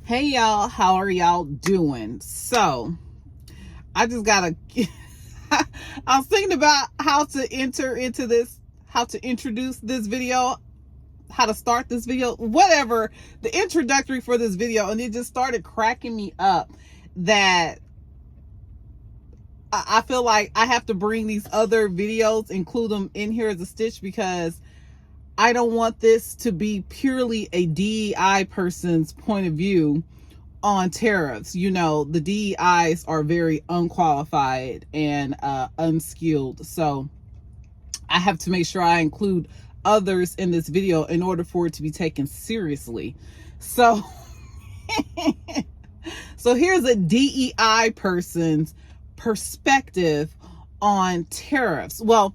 Hey y'all, how are y'all doing? So I just gotta I was thinking about how to introduce this video, how to start this video, whatever, the introductory for this video, and it just started cracking me up that I feel like I have to bring these other videos, include them in here as a stitch, because I don't want this to be purely a DEI person's point of view on tariffs. You know, the DEIs are very unqualified and unskilled. So I have to make sure I include others in this video in order for it to be taken seriously. So, so here's a DEI person's perspective on tariffs. Well,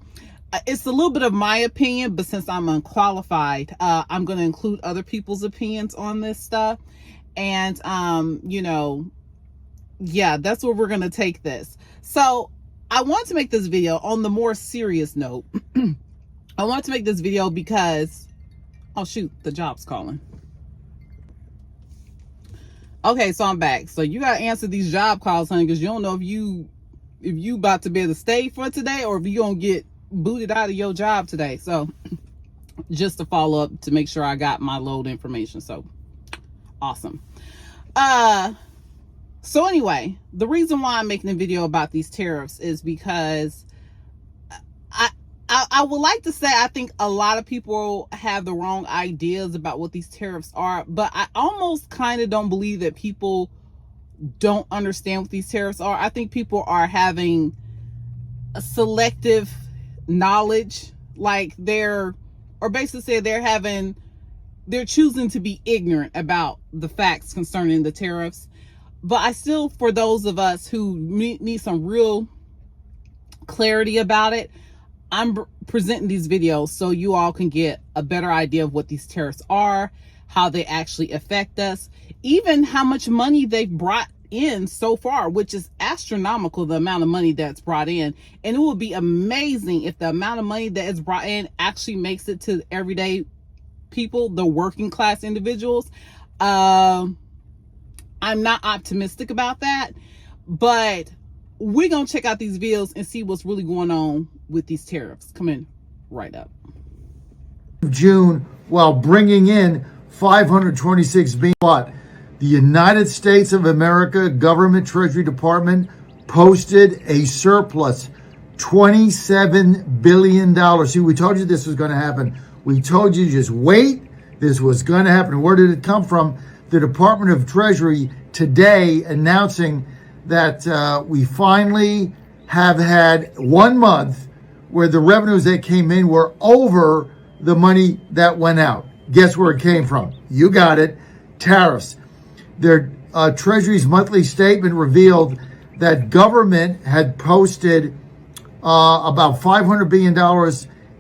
it's a little bit of my opinion, but since I'm unqualified, I'm going to include other people's opinions on this stuff. And, you know, yeah, that's where we're going to take this. So I want to make this video on the more serious note. I want to make this video because, oh shoot, the job's calling. Okay, so I'm back. So you got to answer these job calls, honey, because you don't know if you about to be able to stay for today or if you going to get booted out of your job today. So just to follow up to make sure I got my load information. So awesome. So anyway, the reason why I'm making a video about these tariffs is because I would like to say I think a lot of people have the wrong ideas about what these tariffs are, but I almost kind of don't believe that people don't understand what these tariffs are. I think people are having a selective knowledge, like they're choosing to be ignorant about the facts concerning the tariffs. But I still, for those of us who need some real clarity about it, I'm presenting these videos so you all can get a better idea of what these tariffs are, how they actually affect us, even how much money they've brought in so far, which is astronomical, the amount of money that's brought in. And it would be amazing if the amount of money that is brought in actually makes it to everyday people, the working class individuals. I'm not optimistic about that, but we're gonna check out these videos and see what's really going on with these tariffs coming right up. June, while bringing in 526 billion. What? The United States of America Government Treasury Department posted a surplus, $27 billion. See, we told you this was going to happen. We told you just wait. This was going to happen. Where did it come from? The Department of Treasury today announcing that we finally have had 1 month where the revenues that came in were over the money that went out. Guess where it came from? You got it. Tariffs. Their Treasury's monthly statement revealed that government had posted about $500 billion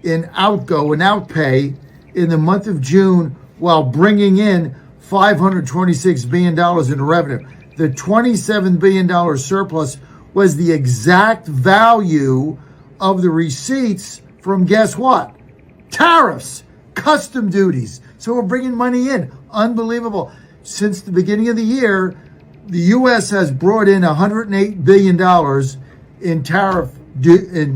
in outgo and outpay in the month of June, while bringing in $526 billion in revenue. The $27 billion surplus was the exact value of the receipts from, guess what? Tariffs, custom duties. So we're bringing money in. Unbelievable. Since the beginning of the year, the U.S. has brought in $108 billion in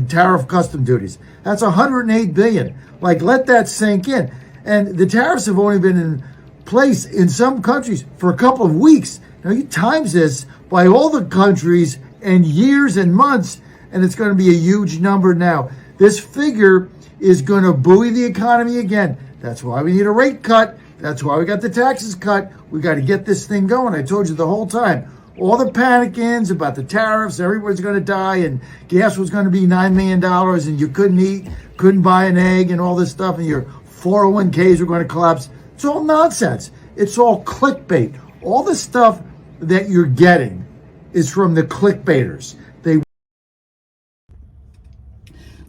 tariff custom duties. That's $108 billion. Like, let that sink in. And the tariffs have only been in place in some countries for a couple of weeks. Now you times this by all the countries and years and months, and it's going to be a huge number now. This figure is going to buoy the economy again. That's why we need a rate cut. That's why we got the taxes cut. We got to get this thing going. I told you the whole time. All the panic-ins about the tariffs, everyone's going to die, and gas was going to be $9 million, and you couldn't eat, couldn't buy an egg, and all this stuff, and your 401ks were going to collapse. It's all nonsense. It's all clickbait. All the stuff that you're getting is from the clickbaiters.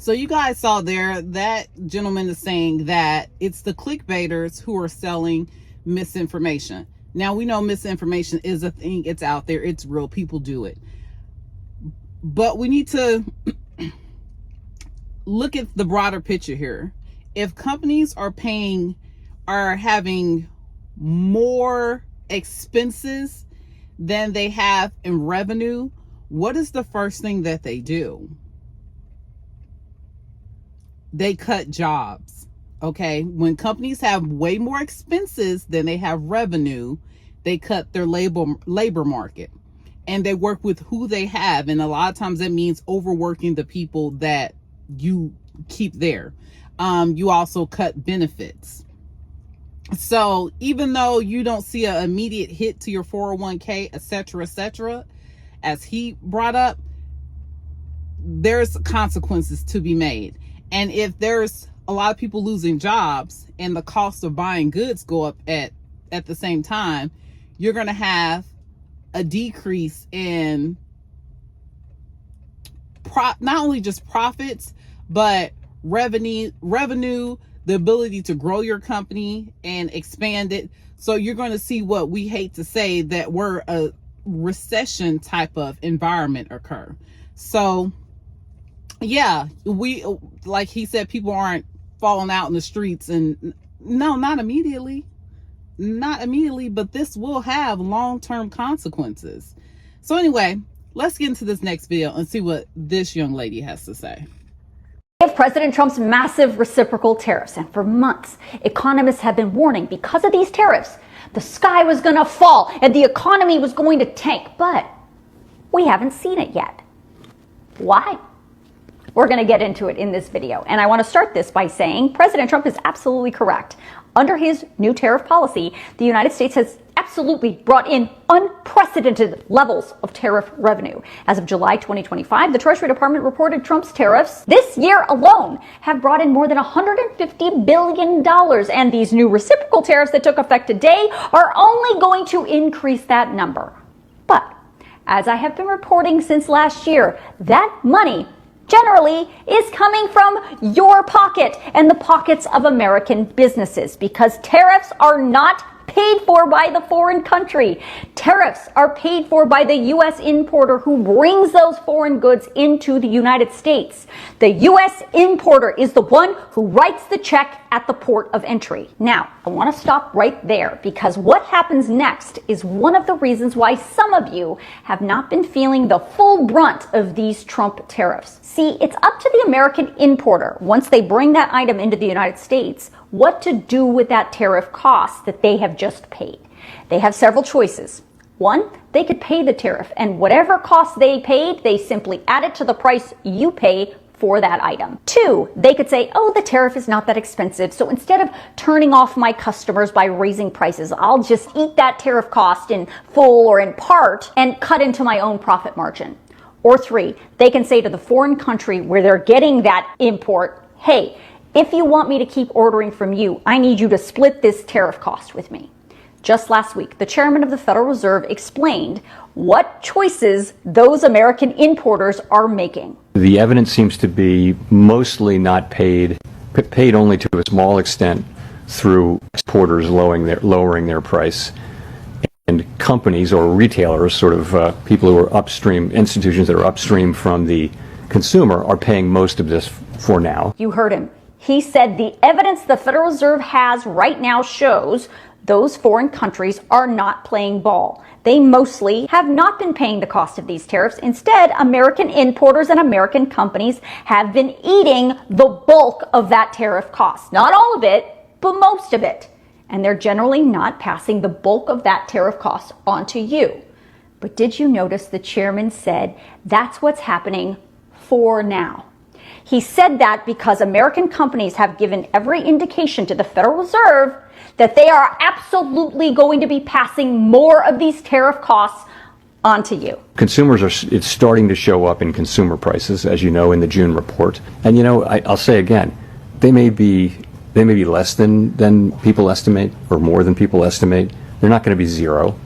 So you guys saw there, that gentleman is saying that it's the clickbaiters who are selling misinformation. Now, we know misinformation is a thing. It's out there. It's real. People do it. But we need to look at the broader picture here. If companies are having more expenses than they have in revenue, what is the first thing that they do? They cut jobs. Okay, when companies have way more expenses than they have revenue, they cut their labor market, and they work with who they have, and a lot of times that means overworking the people that you keep there. You also cut benefits. So even though you don't see an immediate hit to your 401k, etc., as he brought up, there's consequences to be made. And if there's a lot of people losing jobs and the cost of buying goods go up at the same time, you're going to have a decrease in not only just profits, but revenue, the ability to grow your company and expand it. So you're going to see what we hate to say, that we're a recession type of environment occur. So yeah, we, like he said, people aren't falling out in the streets, and no, not immediately, but this will have long-term consequences. So anyway, let's get into this next video and see what this young lady has to say. Of President Trump's massive reciprocal tariffs, and for months, economists have been warning because of these tariffs, the sky was going to fall and the economy was going to tank, but we haven't seen it yet. Why? We're going to get into it in this video, and I want to start this by saying President Trump is absolutely correct. Under his new tariff policy, the United States has absolutely brought in unprecedented levels of tariff revenue. As of July 2025, the Treasury Department reported Trump's tariffs this year alone have brought in more than $150 billion, and these new reciprocal tariffs that took effect today are only going to increase that number. But as I have been reporting since last year, that money generally is coming from your pocket and the pockets of American businesses, because tariffs are not paid for by the foreign country. Tariffs are paid for by the U.S. importer who brings those foreign goods into the United States. The U.S. importer is the one who writes the check at the port of entry. Now, I want to stop right there, because what happens next is one of the reasons why some of you have not been feeling the full brunt of these Trump tariffs. See, it's up to the American importer, once they bring that item into the United States, what to do with that tariff cost that they have just paid. They have several choices. One, they could pay the tariff, and whatever cost they paid, they simply add it to the price you pay for that item. Two, they could say, oh, the tariff is not that expensive, so instead of turning off my customers by raising prices, I'll just eat that tariff cost in full or in part and cut into my own profit margin. Or three, they can say to the foreign country where they're getting that import, hey, if you want me to keep ordering from you, I need you to split this tariff cost with me. Just last week, the chairman of the Federal Reserve explained what choices those American importers are making. The evidence seems to be mostly not paid only to a small extent through exporters lowering their price. And companies or retailers, sort of people who are upstream, institutions that are upstream from the consumer, are paying most of this for now. You heard him. He said the evidence the Federal Reserve has right now shows those foreign countries are not playing ball. They mostly have not been paying the cost of these tariffs. Instead, American importers and American companies have been eating the bulk of that tariff cost. Not all of it, but most of it. And they're generally not passing the bulk of that tariff cost onto you. But did you notice the chairman said that's what's happening for now? He said that because American companies have given every indication to the Federal Reserve that they are absolutely going to be passing more of these tariff costs onto you. It's starting to show up in consumer prices, as you know, in the June report. And I'll say again, they may be less than people estimate, or more than people estimate. They're not going to be zero.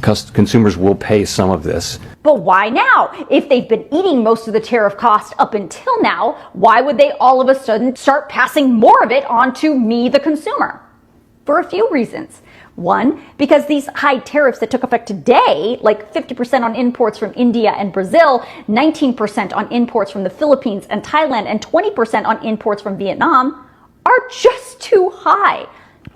Consumers will pay some of this. But why now? If they've been eating most of the tariff cost up until now, why would they all of a sudden start passing more of it onto me, the consumer? For a few reasons. One, because these high tariffs that took effect today, like 50% on imports from India and Brazil, 19% on imports from the Philippines and Thailand, and 20% on imports from Vietnam, are just too high.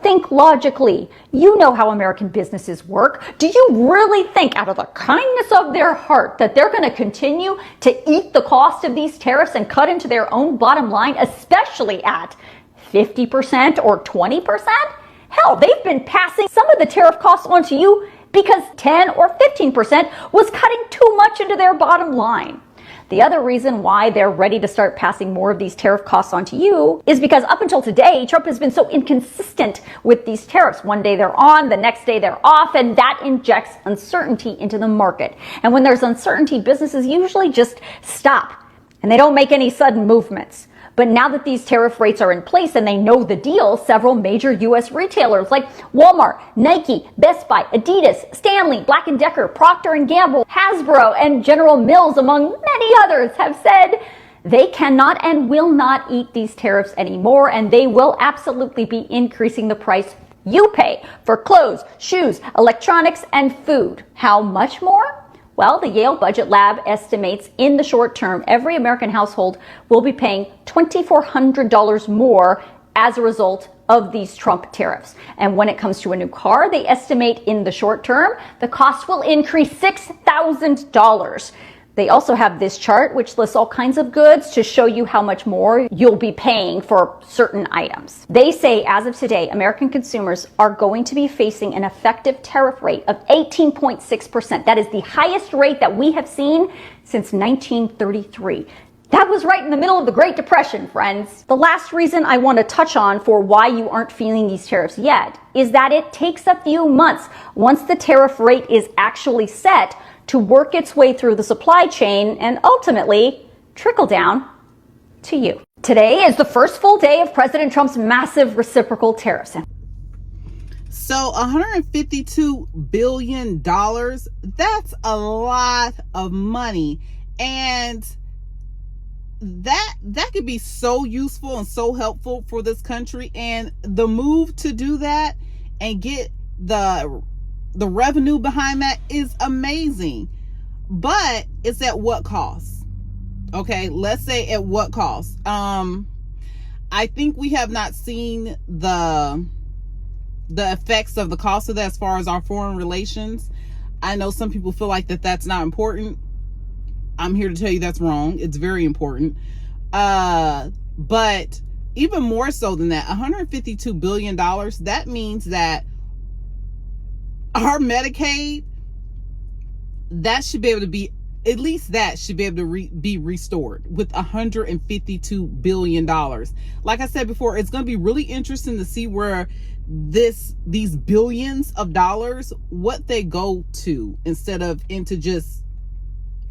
Think logically. You know how American businesses work. Do you really think, out of the kindness of their heart, that they're going to continue to eat the cost of these tariffs and cut into their own bottom line, especially at 50% or 20%? Hell, they've been passing some of the tariff costs on to you because 10 or 15% was cutting too much into their bottom line. The other reason why they're ready to start passing more of these tariff costs onto you is because up until today, Trump has been so inconsistent with these tariffs. One day they're on, the next day they're off, and that injects uncertainty into the market. And when there's uncertainty, businesses usually just stop and they don't make any sudden movements. But now that these tariff rates are in place and they know the deal, several major U.S. retailers like Walmart, Nike, Best Buy, Adidas, Stanley, Black & Decker, Procter & Gamble, Hasbro, and General Mills, among many others, have said they cannot and will not eat these tariffs anymore, and they will absolutely be increasing the price you pay for clothes, shoes, electronics, and food. How much more? Well, the Yale Budget Lab estimates in the short term, every American household will be paying $2,400 more as a result of these Trump tariffs. And when it comes to a new car, they estimate in the short term, the cost will increase $6,000. They also have this chart, which lists all kinds of goods to show you how much more you'll be paying for certain items. They say, as of today, American consumers are going to be facing an effective tariff rate of 18.6%. That is the highest rate that we have seen since 1933. That was right in the middle of the Great Depression, friends. The last reason I want to touch on for why you aren't feeling these tariffs yet is that it takes a few months once the tariff rate is actually set to work its way through the supply chain and ultimately trickle down to you. Today is the first full day of President Trump's massive reciprocal tariffs. So $152 billion, that's a lot of money. And that could be so useful and so helpful for this country. And the move to do that and get the revenue behind that is amazing, but it's at what cost? Okay, let's say at what cost? I think we have not seen the effects of the cost of that as far as our foreign relations. I know some people feel like that's not important. I'm here to tell you that's wrong. It's very important. But even more so than that, $152 billion, that means that our Medicaid, that should be able to be, at least that should be able to be restored with $152 billion. Like I said before, it's going to be really interesting to see where these billions of dollars, what they go to, instead of into just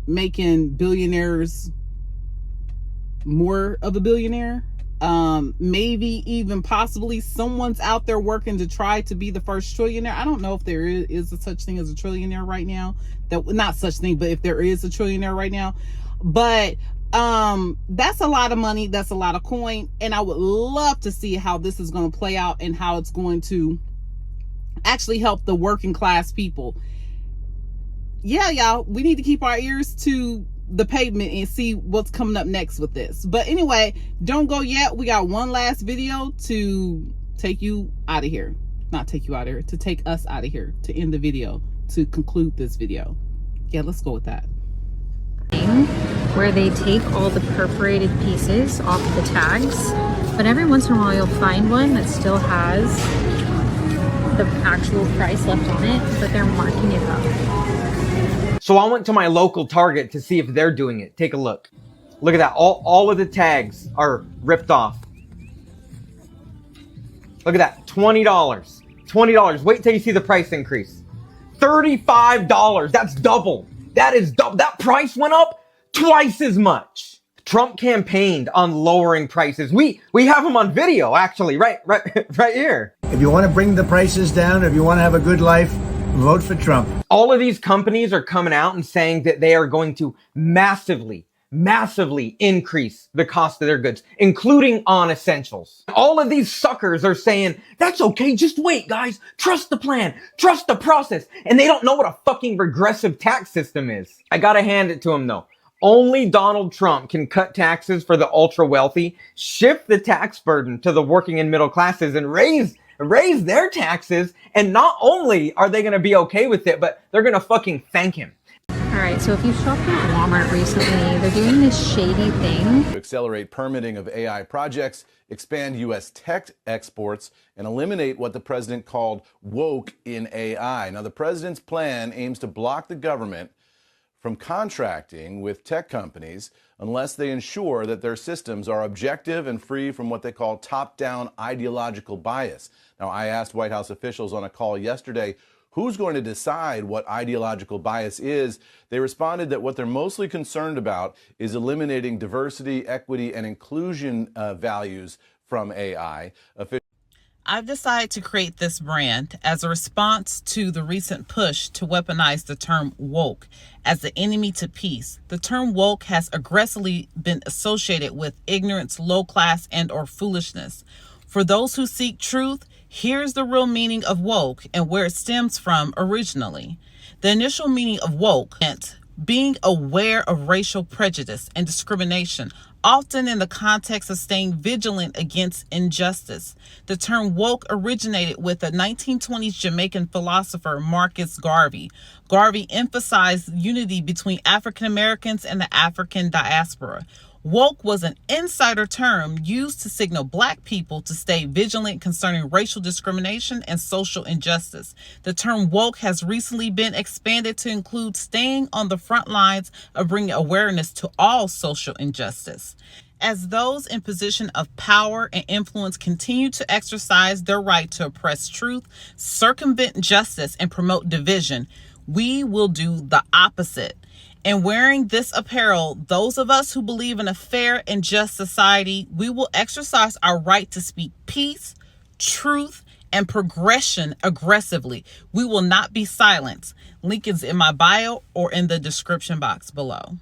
making billionaires more of a billionaire. Maybe even possibly someone's out there working to try to be the first trillionaire. I don't know if there is a such thing as a trillionaire right now. Not such thing, but if there is a trillionaire right now. But that's a lot of money. That's a lot of coin. And I would love to see how this is going to play out and how it's going to actually help the working class people. Yeah, y'all, we need to keep our ears to the pavement and see what's coming up next with this. But anyway, don't go yet. We got one last video to take you out of here. Not take you out of here, to take us out of here, to end the video, to conclude this video. Yeah, let's go with that. Where they take all the perforated pieces off the tags, but every once in a while you'll find one that still has the actual price left on it, but they're marking it up. So I went to my local Target to see if they're doing it. Take a look. Look at that. All of the tags are ripped off. Look at that. $20. $20. Wait till you see the price increase. $35. That's double. That is double. That price went up twice as much. Trump campaigned on lowering prices. We have him on video, actually, right here. If you want to bring the prices down, if you want to have a good life, vote for Trump. All of these companies are coming out and saying that they are going to massively increase the cost of their goods, including on essentials. All of these suckers are saying, that's okay, just wait, guys. Trust the plan. Trust the process. And they don't know what a fucking regressive tax system is. I gotta hand it to them, though. Only Donald Trump can cut taxes for the ultra wealthy, shift the tax burden to the working and middle classes, and raise raise their taxes, and not only are they going to be okay with it, but they're going to fucking thank him. All right, so if you shopped at Walmart recently, they're doing this shady thing. To accelerate permitting of AI projects, expand U.S. tech exports, and eliminate what the president called woke in AI. Now, the president's plan aims to block the government from contracting with tech companies unless they ensure that their systems are objective and free from what they call top-down ideological bias. Now, I asked White House officials on a call yesterday, who's going to decide what ideological bias is? They responded that what they're mostly concerned about is eliminating diversity, equity, and inclusion values from AI. I've decided to create this brand as a response to the recent push to weaponize the term woke as the enemy to peace. The term woke has aggressively been associated with ignorance, low class, and or foolishness. For those who seek truth, here's the real meaning of woke and where it stems from originally. The initial meaning of woke meant being aware of racial prejudice and discrimination, often in the context of staying vigilant against injustice. The term woke originated with the 1920s Jamaican philosopher Marcus Garvey. Garvey emphasized unity between African Americans and the African diaspora. Woke was an insider term used to signal Black people to stay vigilant concerning racial discrimination and social injustice. The term woke has recently been expanded to include staying on the front lines of bringing awareness to all social injustice. As those in position of power and influence continue to exercise their right to oppress truth, circumvent justice, and promote division, we will do the opposite. In wearing this apparel, those of us who believe in a fair and just society, we will exercise our right to speak peace, truth, and progression aggressively. We will not be silenced. Link is in my bio or in the description box below.